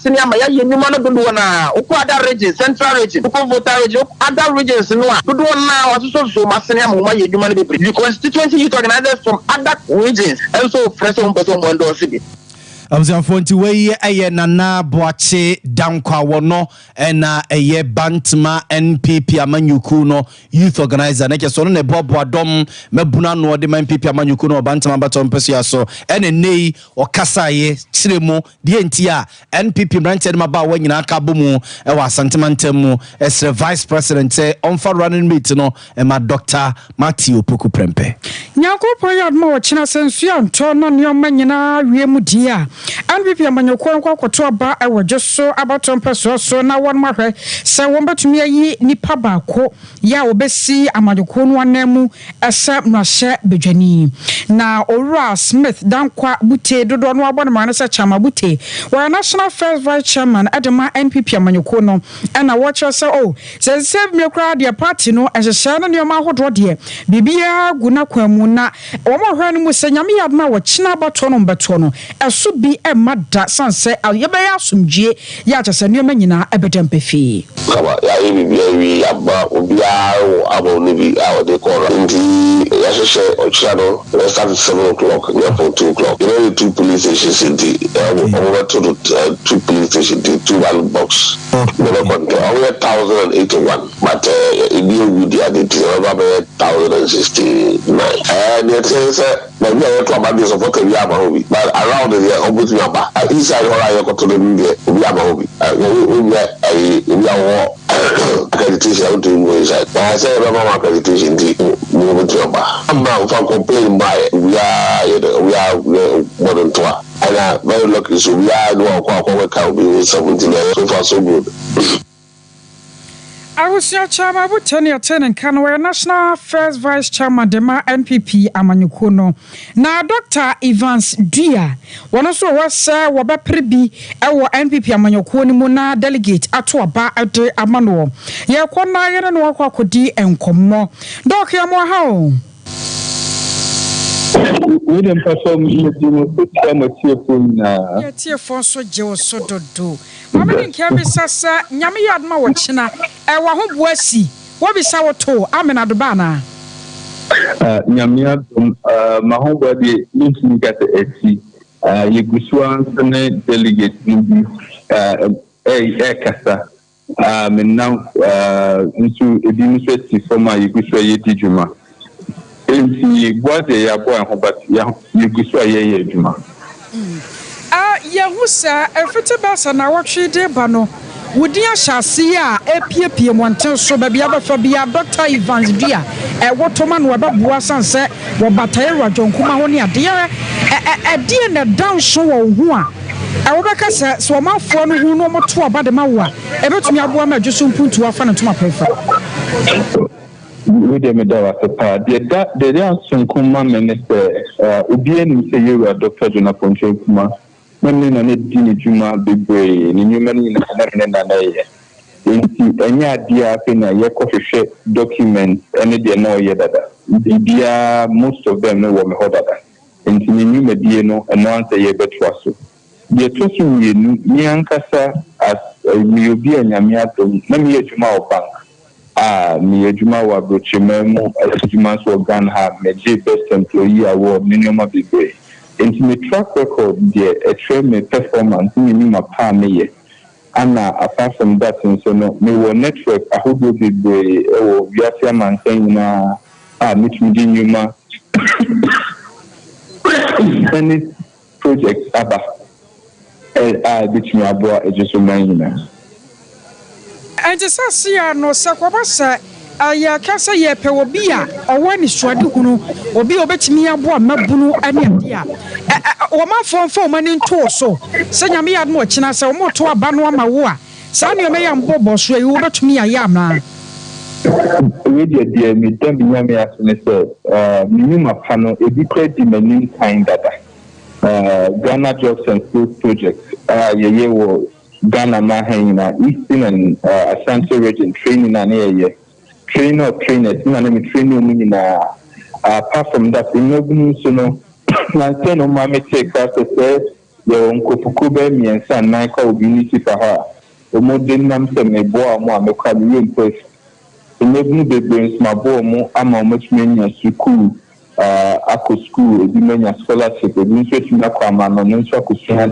senior Maya, you know, other regions, central region, voter region, other regions, no, to do now, so much senior Mumma, you the constituency youth organizers from other regions, also fresh on person one door city. I was unfortunately way a nana boache dankwa wono ena eye bantma NPP amanyukuno youth organizer na keso no ne bobo adom mebuna no de NPP amanyukuno bantma batom pesia so ene nei okasa ye kiremu de entia NPP branch de maba wanyina aka bomu e wa sentimental as vice president say on for running meet no e ma Dr. Matthew Poku Prempe nyakopon yad ma wo kina sensu anto no ne omanyina wiemu dia NPP amanyoko kwakoto ba ewo jeso abatom peso so na won mahwe se won betumi ayi nipa baako ya obesi amanyoko no anemu ese no hye bedwani na Owura Smith dankwa bute dodo no abone ma se chama bute wa national first vice chairman adema NPP amanyoko no na watcher se se save me kra de party no ehye no ne ma hodo de bibia guna kwamu na wo mahwe no mu se nyame yadma wo kina abato no mbeto no eso bi mada sanse ayebaya asumdie ya chese nneoma nyina ebedempefi kaba ya yi bi aba obia abo ni bi awde kora ndi ya sheshe ochado we start at 7 o'clock near 2 o'clock you know the two police stations in the over to two police stations the two ballot box never control over 1081 but we the over 1069 and it says but we are talking about this of what we are but around the obviously inside all I got to the we are accreditation to inside. I say accreditation I'm now complaining by we are more than 2 and very lucky so we are no can be 17 so far so good. I was your chairman, but Tenant Canway, National First Vice Chairman, Dema NPP, Amanyukono. Now, Dr. Evans Dia, one also was Sir Waba Pribi, our NPP Amanyukoni Muna delegate at Waba at the Amano. Yakwana and Wakodi and Komo. Doc Yamo how? We didn't perform a tear for so Joe so do. Mamma can be Sassa, Yami Yadma Wachina, and Wahoo Wessi. What be sour toe? I'm in Adabana. Yamia, my home body, looking at the Etsy. You go swan, delegate, a cassa. And now into administrative for my Yugoslavia Juma. Enti boade ya bo an but ya gusu aye adwuma Yahusa efete basa na wotwe de ba no wodi ahyase a epiepie monten so ba bia bafa bia Dr. Evans Dia wotoma no ba bua sanse wo bataye radwonkuma ho ne ade e na down so wo hu a wobeka se wo mafo no hu no moto oba de ma wo a ebetumi aboa ma dwuso mpuntu afa na toma prefa we de medawa sepa de Sunkuma minister ubien say you are Dr. Jonathan Kuma when na ne dini juma bebre ni nyumani na na ye enti enya dia pe na ye kohwehwe document ene de na ye dada bibia most of them no wo me hodada enti ni nyumadi no eno anse ye betwa so de tosu ye ni ankasa as we obi anyame atom na me juma obank me adwuma wa brochememu adwuma so organ ha meje best employee award minimum bigwe intimate track record the extreme performance minimum pa me and apart from that so no me wo network ahodo bigwe o biafia man saying na meet me nyuma any project aba between abo ejeso man and just see no sakwabasa aya kasa ye pe obi a owani suade hunu obi obetimi abo mabunu ane dia wo ma fonfo mani nto so senyame ya no kina se wo moto aba no ama wo a sa ne me ya mbobo so e wo betumi ya amna we dey me dem nyame asene se minimum pano ebi credit many kind data Ghana Jobs and Skills Project ye wo Ghana Mahina, Eastern and Ashanti region training and area. Trainers, training apart from that, in no so no, Nansen on my take classes, Your uncle Pukube and San Michael Unity for her. The modern Namsa may boa more, no can you impress. The Nebnu Baby, my boy, more, I'm a much many school, Ako school, the many scholarship, the Ministry of Aquaman, and Ministry of Kushina.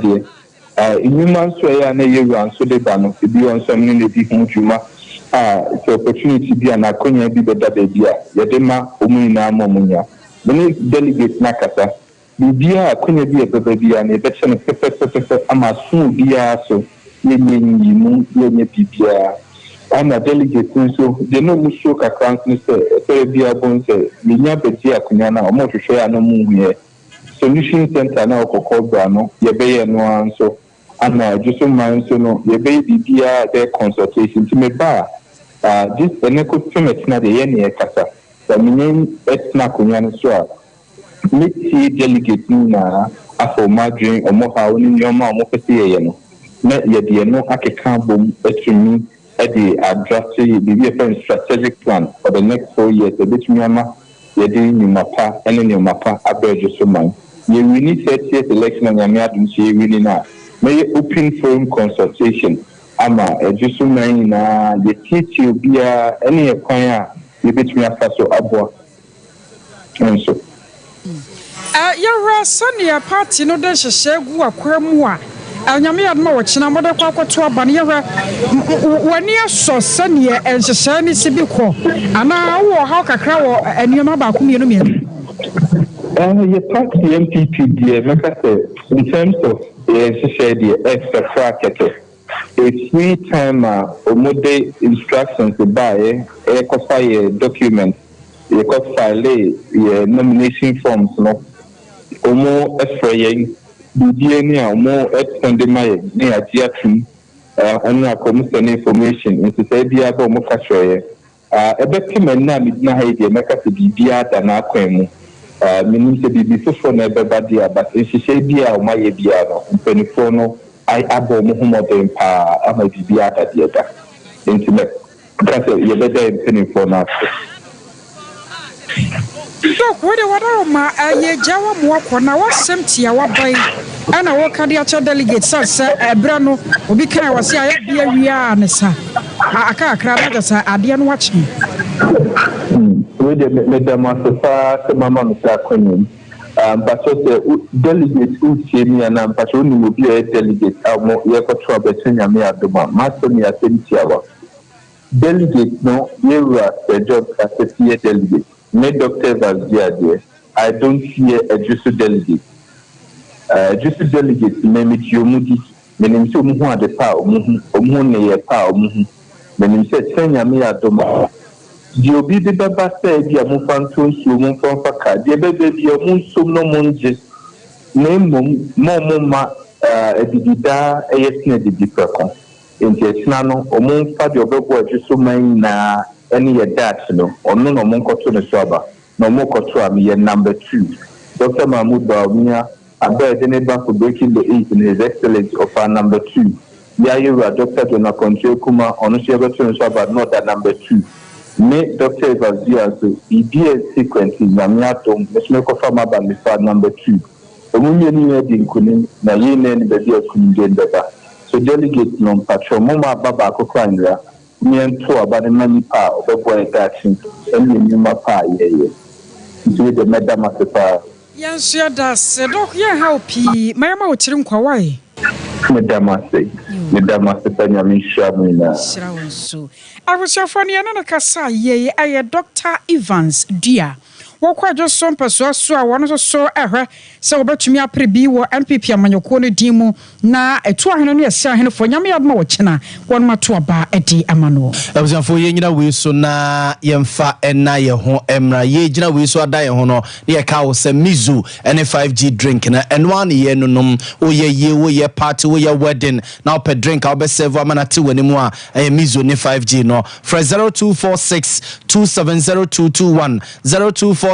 In humans, and a year and so they ban to be on some in the people Juma. It's an opportunity to be an Akonia be better idea. Yadema, Omina, Momunia. Many delegates Nakata. Bibia Akonia be a baby and a better Amasu Bia so Yen Bibia. I'm a delegate, so they know Mushoka Council, Serbia Bones, Minya Betia Kunyana, or more to share no moon. Solution Center now for Cobrano, Yabay no answer, and just so mind so no, Yabay Bibia their consultation to me bar. This the Neko Timet na the Yeni Kasa, the Minion Etna Kunyan Swap. Let's see delegate Nuna, Afro Madrin, or Moha, only your mom of a Siano. Met Yadiano Akekabum, Etchumi. The address strategic plan for the next 4 years. The bit Myanmar, you're doing your mapa, and then your mapa, average so mine. You need 30 years election and you're not really now. May open forum consultation. Ama, just so mine, the teach you be any acquire, you bit me a faso abwa. And so. Your son, party, no, there's a share who are queer. Nyame adma wochina mode kwa kwato aba ne yehwe wani aso sane enhyehyɛ ne sibi kɔ ana wo ha kakra wo anioma ba ko mienu your party MPP there in terms of enhyehyɛ the extra bracket a free time omode instructions by a kofa document a kofa nomination forms no omo efrayen DNA more extended my near Giatri, and I come information into Sabia Bomocashoye. A document now midnight idea make us be beer than our queen. Meaning to be before never badia, but if she say beer or my biano, Penifono, I abo Muhammad Empire, I may be beer at the other. Intimate. That's a better Penifono. Look, what ma a Jawa walk on our empty our bay, and our cardiac delegates, sir, Brano, Ubika was here, we are, Nessa. I can't cry, I didn't watch me. We did Madame Master, Mamma Queen. But the delegate who see me and but only will be a delegate. I'll more trouble between me at the one. Master me at 20 hours. Delegate, no, you are the job as a PA delegate. My doctor was there. I don't fear a just delegate. Just delegate, name it Yomudi. My name is Omuha de Pau, Omune Pau, my name said Senya me at Doma. The Obi de Baba said, Dia Mufanto, Sumon from Faka, the baby of Munsum no Munjes, name Momma, a Dida, a Yesna de Dipacon. In Tiesnano, or Mon Fadio Bobo, just so many. Any that no or no monko to the soba no moko to me number 2 Dr. Mahmoud Baumia about the neighbor for breaking the 8 in his excellence of our number 2 yeah you are Dr. Jona Control Kuma on to soba not that number 2 me Dr. Evazia so EBS sequence in Yamiato Meshmeko Fama Bamifa number 2 the women in Kunin na yene the dear Kunin so delegate non patron Moma Baba Kokandra me and two about the money power of the boy action and you my pie. Do the Madame Master. Yes, you does. Doc, yeah, how pee. My mouth chilling Kawai. Madame Master, Madame Master, Shamina. So I was your funny and Casa, yea, I Dr. Evans, dear. Walk just some person, so I want to saw her. So, but me a prebi or MPP Amanyokone Dimo na a 200 years for Yami Admochina, one more to a bar at the Amano. I was for Yena Wilso na Yemfa and Naya Hon Emra, Yejina Wilso die hono, near cows and Mizu and a 5G drinking and 1 year no num, oh ye party, oh your wedding. Now per drink, I'll be serve a man at 2 anymore, a Mizu ne 5G no. For 0246 270221 024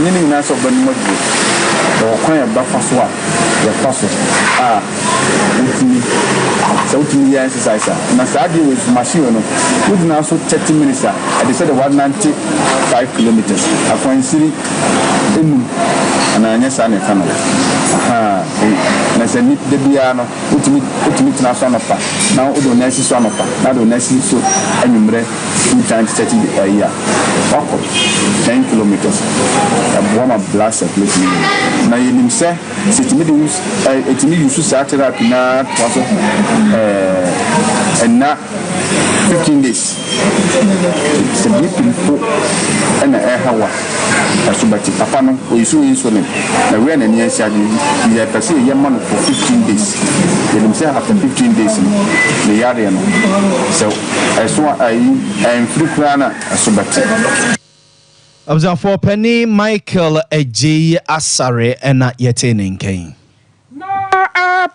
Nini Naso Benmodu, or Quaya Bafaswa, the Paso, with me exercise. Nasadi was machine, with now so 30 minutes. I decided 195 kilometers. I find city and I guess I'm a family. And I said, the piano, put me to Nasonopa. Now, the next Sonopa, now the next so, and you 2 times 30 a year. 10 kilometers. A warm of blood circulation. Now, you say, it's me use to start it up now, and now 15 days. It's a big people and a hawa. Asubati Papano, we saw insulin. I ran and yes, I perceive a young man for 15 days. They themselves after 15 days, the Yarian. So I saw I am free crana Asubati. Observe for Penny Michael J. Asare and not yet in Kane.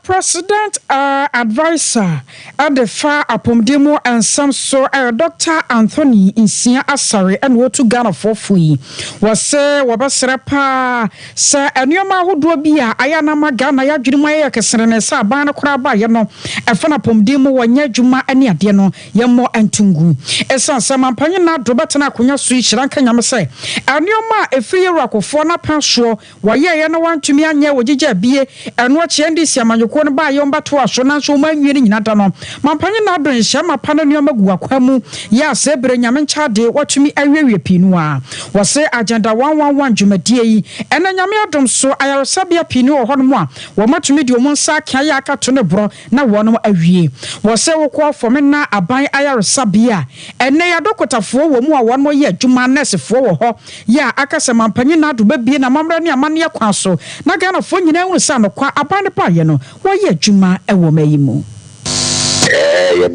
President advisor at the far Apomdemo and some so Dr. Anthony Insia Asare and what to Ghana for free was say Wabasrapa Sir and your ma who do be a Ayanama Ghana Yajumaya Casanesa Bana Kraba Yano and Fana Pomdemo one Yajuma and Yadiano Yamo and Tungu. Esan Samampana Drobatana Kunya Switch Lanka Yamase and your ma a free rock of Fona Panshaw why Yana want to me and Yawija be and watch Yendi Yaman ba yomba to aso na so manwiri nyinata no mampanye na adon hya mapana nneoma gu akwamu ya sebre nyame nchade watumi awewe pinu a wose agenda 111 dwumadie yi ena nyame adom so ayaresabia pinu ho no a wo matumi de omo nsa aka ya aka to ne bro na wono awie wose wokọ fome na aban ayaresabia ene ya dokotafo wo mu a wono ye adwuma nurse-fo wo ho ya aka se mampanye na ado babie na mamra ne amane ya kwa so na Ghana fo nyina hu sa no kwa aban ne pa ye no Why Juma a woman? You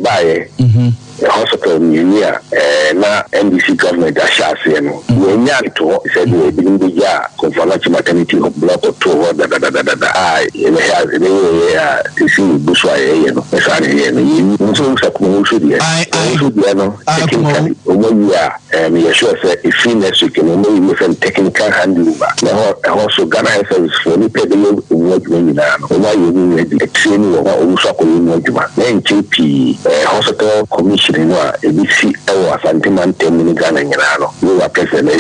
buy the hospital near na NBC government Ashasiano. When Yanto said we bring the ya conference maternity of block or 2 I in the house in the see Bushwa, you know, so and you sure say if you next week and maybe with technical handling. Now also Ghana service for the people when why you need a training or also then JP hospital commission. ABC was anti-man Ghana. We were president.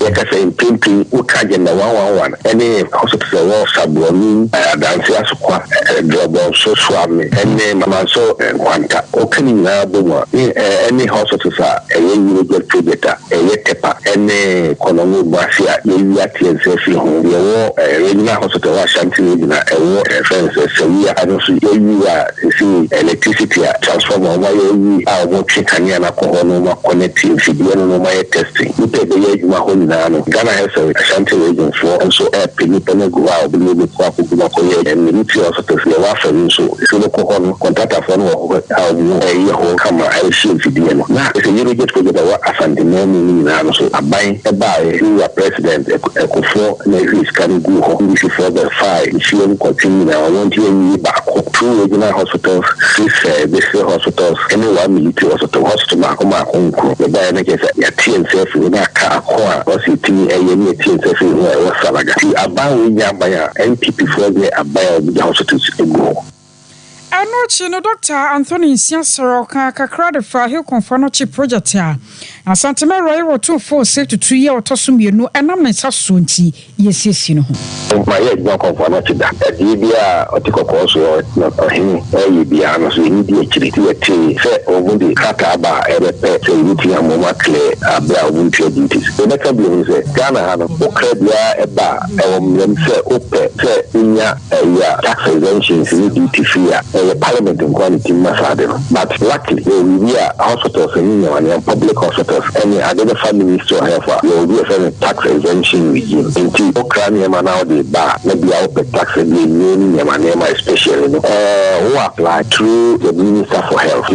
Like I say, in printing, Ukajan 111, any hospital was submarine, dancers, drop so swami, and Mamaso and Quanta, opening now, any hospitals are a little better, a yetepa, any Konomu Basia, Yati and Sefi, the war, a regular hospital was Shanti, a war, fences, so we are not see electricity, transformer, Kanya na kohono connecting no my testing. You pay the year you are holding on. Ghana has a Ashanti region for and so a penny go out, believe it, and military also to the waffle. So the kohono contact a phone or how you a year whole camera. I should see the end. Now, if you get to the Asante no so a buy a buy, you are president, a for Nevis can go home if you further fight. If you continue now, I want you back 2 regional hospitals, 6 district hospitals, anyone military hospital the Diana ya TNCF in a car or city a TNCF in Salaga. About Yabaya NPP for the Abaya the hospitals to go. Anochi Dr. Anthony Siasoro kakra de fa he konfano chi project a asante me roy wo 2 to 2 year otoso mienu enam ne saso nti yesiesi no ho my head no konfano chi da e bia otikoko so no hin e bia no so ni di chiriti eti se omundi kaka ba erepe se yuti amoma kle abia wunti duties e beka bi ni se Ghana ha no okra bia e ba e wo mlem se ope se nya ya tax exemptions ni duty free the parliament in quality massade. But luckily, we are hospitals and public hospitals and identify minister of will be a tax exemption regime. Into Ukraine now the bar, maybe I'll pay tax again, especially who apply through the Minister for Health,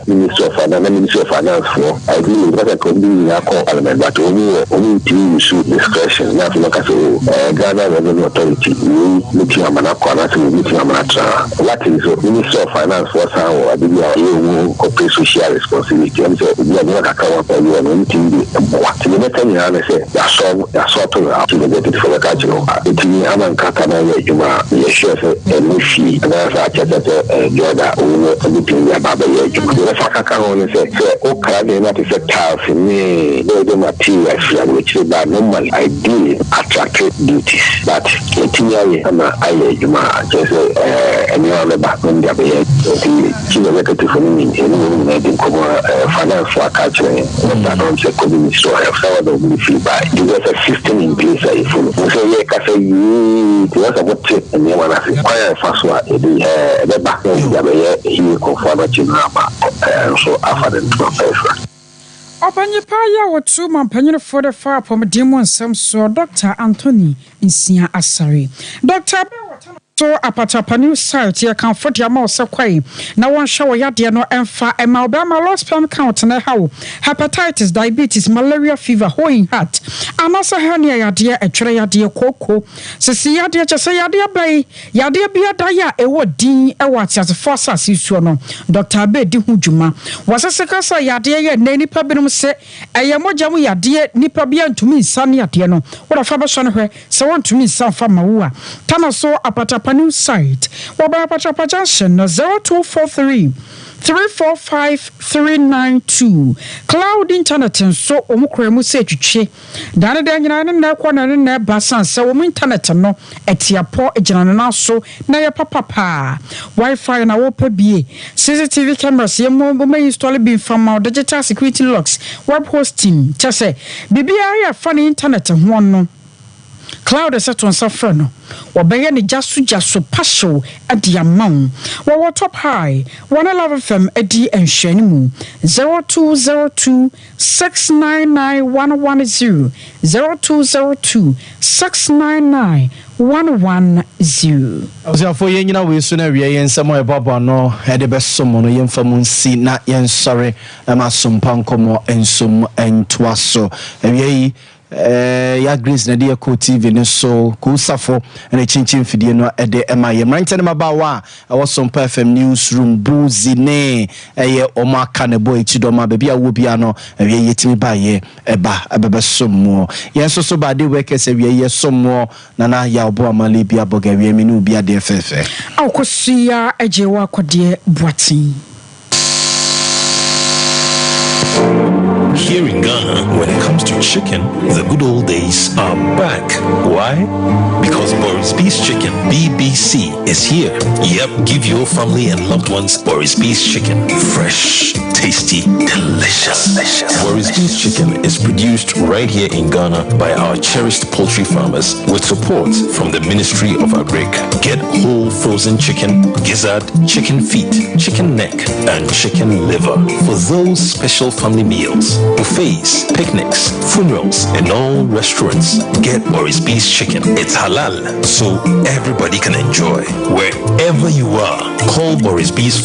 Minister of Finance, Minister of Finance for I believe that I could be in our parliament, but only to use discretion. Now, look at Ghana Revenue Authority, we looking at Manakwana, we looking at Manatra. Luckily, so Ministry of Finance was our corporate social responsibility. And so we are not accountable for anything. What the better than say, that's sort of out to the for the culture. It's me, I'm on Katana, you are a Mushi, and that's a Jordan over everything about the age. The Faka only say, oh, Canada is a tough in me, the materials which is by normal ideally attractive duties. But it's me, I'm a just and you are the back on the chief executive for me, and I think finance for culture, and I don't say community, so I have some of the feel by. There's a system in place. If you say, I say, you was about it, and you want to say, quite fast, the back on the he conform to Nama, so after the professor. Opanye paya wotu mampanyin for the far from Demon Sam so Dr. Anthony Insia Asari. Dr. So apatapanu site ya comfort ya ma osekwai na won show ya de no emfa ema obama lost sperm count na how hepatitis, diabetes, malaria, fever, hoeing heart anasa hernia ya de etwere ya de koko sisi ya de chese ya de bai ya de bia da ya ewo din ewo atiase force asisuo no Dr. Abedi hudwuma waseseka sa ya de ye na nipa binum se eye mogya mu ya de nipa bia ntumi nsan ya de no wo fa ba so no hwe se won ntumi nsan fa mawo tana so apatapanu new site waba Pachapa Junction 0243 345 392 cloud internet so omukremu se twitwe dane de nyina ne na kwa na basan se wo internet no etiapo ejina na so na ye papa wifi na wo pabie CCTV cameras ye mo install bi from digital security locks web hosting chese bibia ya fani internet ho no cloud set on safrano wobeye ne jasu pasho adi amount wo top high 111 FM adi enhwanimu 0202 699 110 0202 699 110 Ozafo yenyina we so na wie yensamo ebabo no ede besomo no yemfamu nsi na yensore ma Sompa nkomo ensom entwaso ewie ya Grace na dia ko TV ne so ko safo na chinchin fidie no ede ema ye mrante ma ba wa wo Sompa FM newsroom buzi ne eye omaka ne boy chidoma bebia wo bia no ye yetimi ba ye eba abebe sommo ye so ba de workers ye sommo na ya obo amale bia boga wie mi no bia de fefe akosia ejewa kwade boatin. Here in Ghana, when it comes to chicken, the good old days are back. Why? Because Boris Beef's Chicken, BBC, is here. Yep, give your family and loved ones Boris Beef's Chicken. Fresh, tasty, delicious. Boris Beef's Chicken is produced right here in Ghana by our cherished poultry farmers with support from the Ministry of Agric. Get whole frozen chicken, gizzard, chicken feet, chicken neck, and chicken liver for those special family meals, buffets, picnics, funerals, and all restaurants. Get Boris Beef's Chicken. It's halal, so everybody can enjoy. Wherever you are, call Boris Beef's